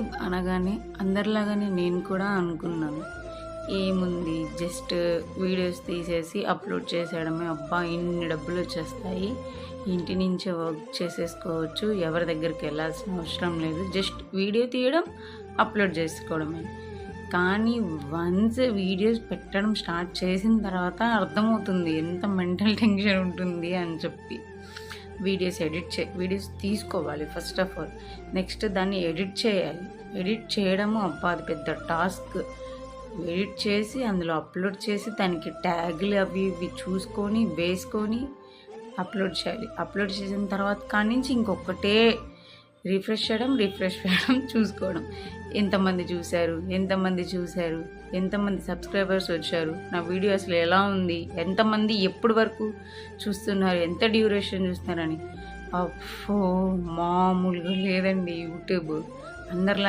YouTube అనగానే అందరిలాగానే నేను కూడా అనుకున్నాను. ఏముంది జస్ట్ వీడియోస్ తీసేసి అప్లోడ్ చేసేయడమే. అబ్బా! ఇన్ని డబ్బులొచ్చేస్తాయి. ఇంటి నుంచే వర్క్ చేసేసుకోవచ్చు. ఎవరి దగ్గరికి వెళ్ళాల్సిన అవసరం లేదు. జస్ట్ వీడియో తీయడం, అప్లోడ్ చేసుకోవడమే. కానీ వన్స్ వీడియోస్ పెట్టడం స్టార్ట్ చేసిన తర్వాత అర్థమవుతుంది ఎంత మెంటల్ టెన్షన్ ఉంటుంది అని చెప్పి. వీడియోస్ తీసుకోవాలి ఫస్ట్ ఆఫ్ ఆల్. నెక్స్ట్ దాన్ని ఎడిట్ చేయాలి. ఎడిట్ చేయడము అబ్బా అది పెద్ద టాస్క్. ఎడిట్ చేసి అందులో అప్లోడ్ చేసి దానికి ట్యాగులు అవి ఇవి చూసుకొని వేసుకొని అప్లోడ్ చేయాలి. అప్లోడ్ చేసిన తర్వాత కాడి నుంచి ఇంకొకటే రిఫ్రెష్ చేయడం చూసుకోవడం. ఎంతమంది చూశారు, ఎంతమంది సబ్స్క్రైబర్స్ వచ్చారు, నా వీడియో అసలు ఎలా ఉంది, ఎంతమంది ఎప్పటి వరకు చూస్తున్నారు, ఎంత డ్యూరేషన్ చూస్తున్నారని. అబ్బో మామూలుగా లేదండి యూట్యూబ్. అందరిలా